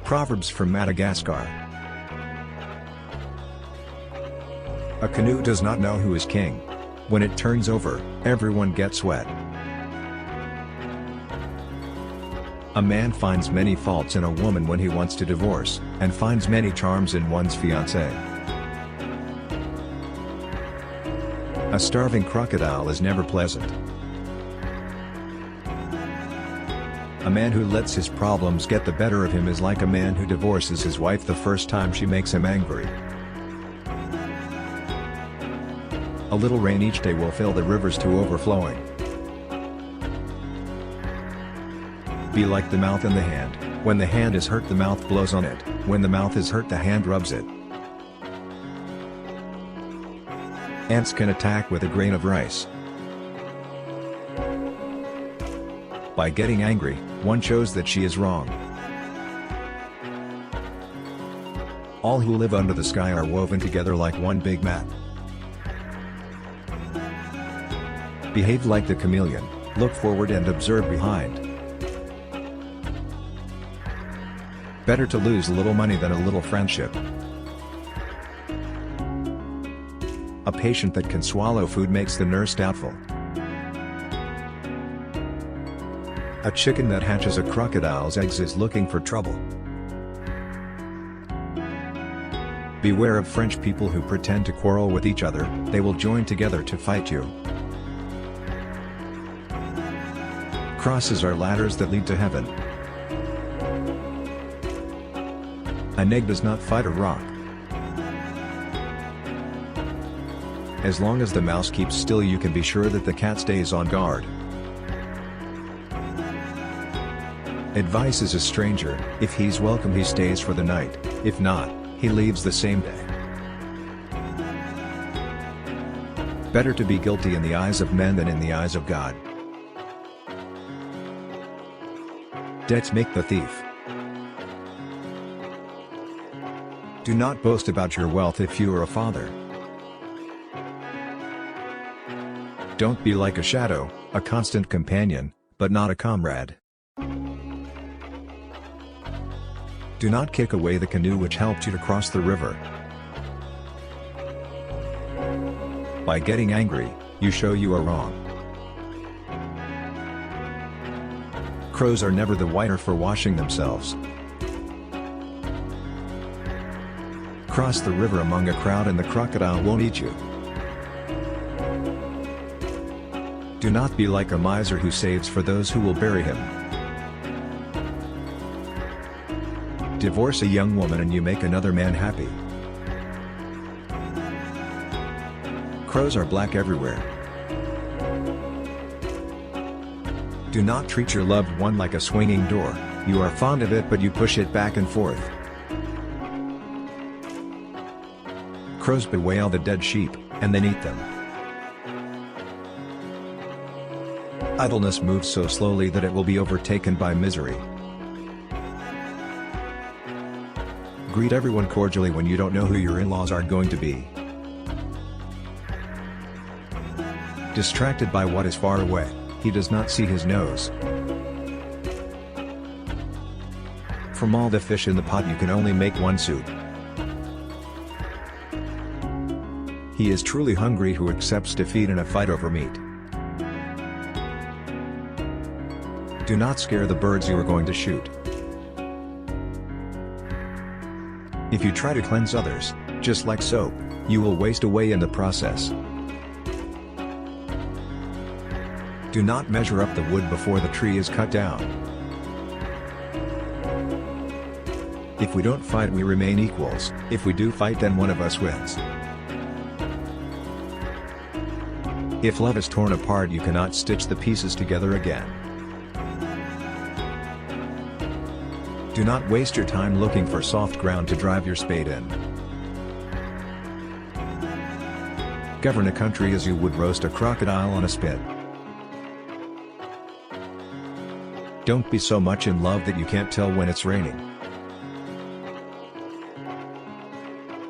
Proverbs from Madagascar. A canoe does not know who is king. When it turns over, everyone gets wet. A man finds many faults in a woman when he wants to divorce, and finds many charms in one's fiancée. A starving crocodile is never pleasant. A man who lets his problems get the better of him is like a man who divorces his wife the first time she makes him angry. A little rain each day will fill the rivers to overflowing. Be like the mouth and the hand. When the hand is hurt, the mouth blows on it. When the mouth is hurt, the hand rubs it. Ants can attack with a grain of rice. By getting angry, one shows that she is wrong. All who live under the sky are woven together like one big mat. Behave like the chameleon, look forward and observe behind. Better to lose a little money than a little friendship. A patient that can swallow food makes the nurse doubtful. A chicken that hatches a crocodile's eggs is looking for trouble. Beware of French people who pretend to quarrel with each other, they will join together to fight you. Crosses are ladders that lead to heaven. An egg does not fight a rock. As long as the mouse keeps still, you can be sure that the cat stays on guard. Advice is a stranger. If he's welcome, he stays for the night. If not, he leaves the same day. Better to be guilty in the eyes of men than in the eyes of God. Debts make the thief. Do not boast about your wealth if you are a father. Don't be like a shadow, a constant companion, but not a comrade. Do not kick away the canoe which helped you to cross the river. By getting angry, you show you are wrong. Crows are never the whiter for washing themselves. Cross the river among a crowd and the crocodile won't eat you. Do not be like a miser who saves for those who will bury him. Divorce a young woman and you make another man happy. Crows are black everywhere. Do not treat your loved one like a swinging door. You are fond of it but you push it back and forth. Crows bewail the dead sheep, and then eat them. Idleness moves so slowly that it will be overtaken by misery. Greet everyone cordially when you don't know who your in-laws are going to be. Distracted by what is far away, he does not see his nose. From all the fish in the pot you can only make one soup. He is truly hungry who accepts defeat in a fight over meat. Do not scare the birds you are going to shoot. If you try to cleanse others, just like soap, you will waste away in the process. Do not measure up the wood before the tree is cut down. If we don't fight, we remain equals. If we do fight, then one of us wins. If love is torn apart, you cannot stitch the pieces together again. Do not waste your time looking for soft ground to drive your spade in. Govern a country as you would roast a crocodile on a spit. Don't be so much in love that you can't tell when it's raining.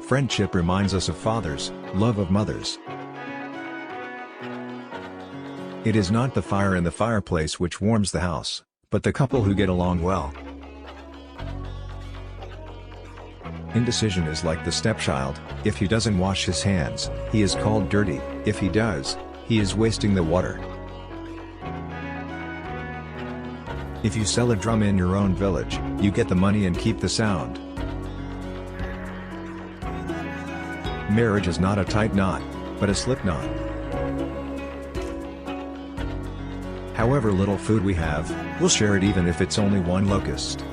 Friendship reminds us of fathers, love of mothers. It is not the fire in the fireplace which warms the house, but the couple who get along well. Indecision is like the stepchild. If he doesn't wash his hands, he is called dirty. If he does, he is wasting the water. If you sell a drum in your own village, you get the money and keep the sound. Marriage is not a tight knot, but a slip knot. However little food we have, we'll share it even if it's only one locust.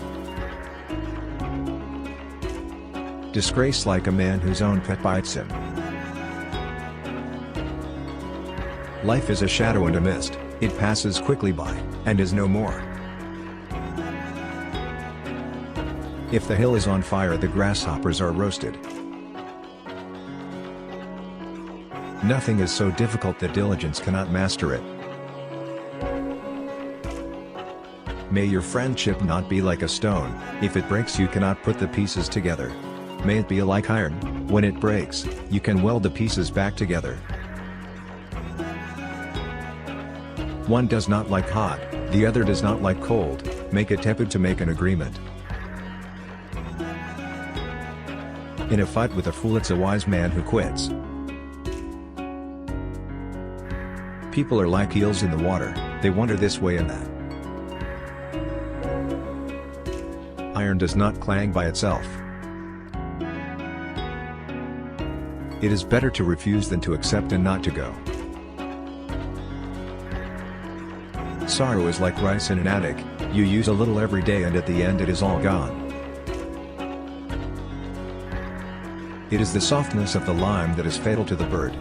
Disgrace like a man whose own pet bites him. Life is a shadow and a mist, it passes quickly by, and is no more. If the hill is on fire, the grasshoppers are roasted. Nothing is so difficult that diligence cannot master it. May your friendship not be like a stone, if it breaks you cannot put the pieces together. May it be like iron, when it breaks, you can weld the pieces back together. One does not like hot, the other does not like cold, make it tepid to make an agreement. In a fight with a fool it's a wise man who quits. People are like eels in the water, they wander this way and that. Iron does not clang by itself. It is better to refuse than to accept and not to go. Sorrow is like rice in an attic, you use a little every day and at the end it is all gone. It is the softness of the lime that is fatal to the bird.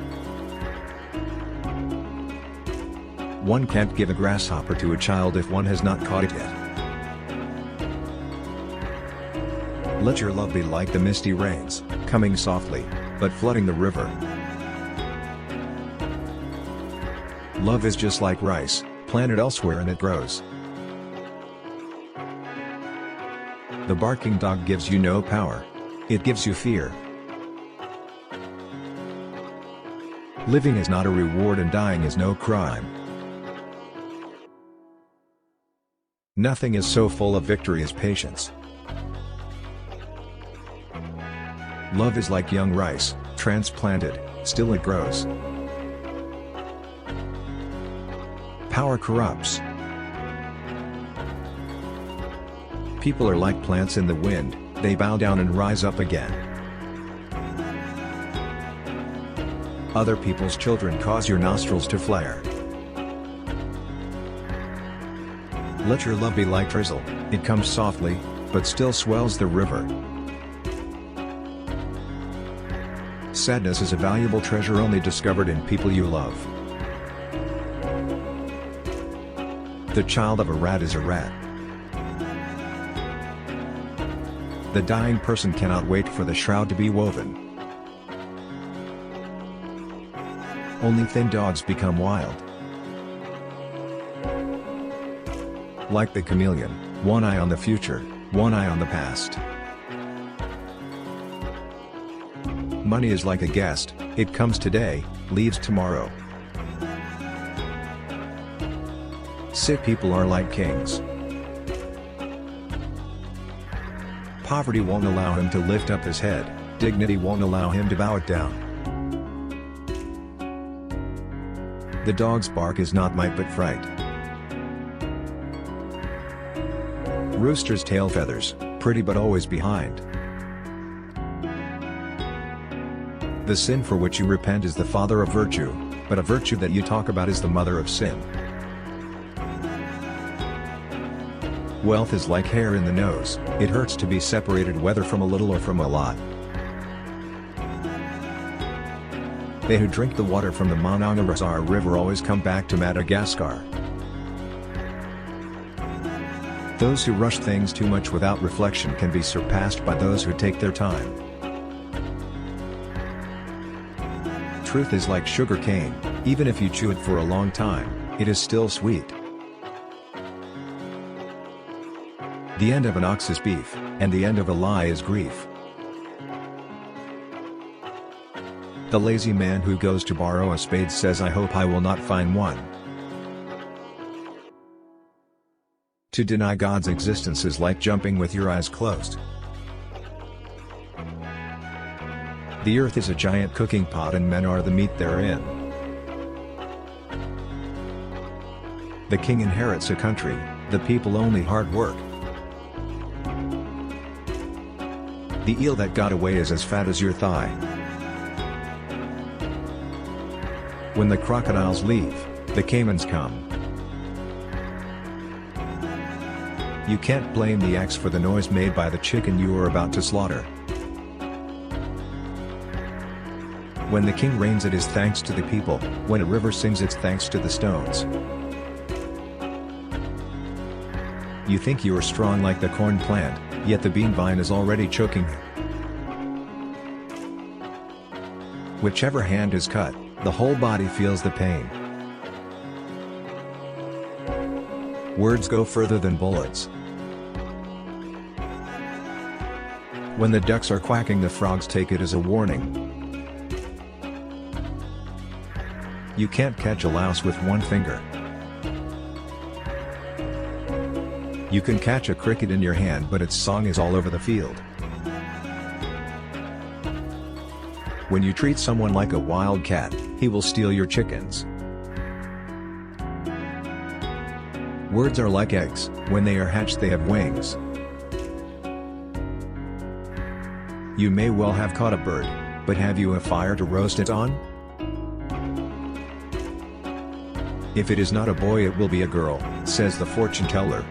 One can't give a grasshopper to a child if one has not caught it yet. Let your love be like the misty rains, coming softly, but flooding the river. Love is just like rice, planted elsewhere and it grows. The barking dog gives you no power. It gives you fear. Living is not a reward and dying is no crime. Nothing is so full of victory as patience. Love is like young rice, transplanted, still it grows. Power corrupts. People are like plants in the wind, they bow down and rise up again. Other people's children cause your nostrils to flare. Let your love be like drizzle, it comes softly, but still swells the river. Sadness is a valuable treasure only discovered in people you love. The child of a rat is a rat. The dying person cannot wait for the shroud to be woven. Only thin dogs become wild. Like the chameleon, one eye on the future, one eye on the past. Money is like a guest, it comes today, leaves tomorrow. Sick people are like kings. Poverty won't allow him to lift up his head, dignity won't allow him to bow it down. The dog's bark is not might but fright. Rooster's tail feathers, pretty but always behind. The sin for which you repent is the father of virtue, but a virtue that you talk about is the mother of sin. Wealth is like hair in the nose, it hurts to be separated whether from a little or from a lot. They who drink the water from the Madagascar river always come back to Madagascar. Those who rush things too much without reflection can be surpassed by those who take their time. Truth is like sugar cane, even if you chew it for a long time, it is still sweet. The end of an ox is beef, and the end of a lie is grief. The lazy man who goes to borrow a spade says, "I hope I will not find one." To deny God's existence is like jumping with your eyes closed. The earth is a giant cooking pot and men are the meat therein. The king inherits a country, the people only hard work. The eel that got away is as fat as your thigh. When the crocodiles leave, the caimans come. You can't blame the axe for the noise made by the chicken you are about to slaughter. When the king reigns, it is thanks to the people. When a river sings, it's thanks to the stones. You think you are strong like the corn plant, yet the bean vine is already choking you. Whichever hand is cut, the whole body feels the pain. Words go further than bullets. When the ducks are quacking, the frogs take it as a warning. You can't catch a louse with one finger. You can catch a cricket in your hand, but its song is all over the field. When you treat someone like a wild cat, he will steal your chickens. Words are like eggs. When they are hatched, they have wings. You may well have caught a bird, but have you a fire to roast it on? If it is not a boy, it will be a girl, says the fortune teller.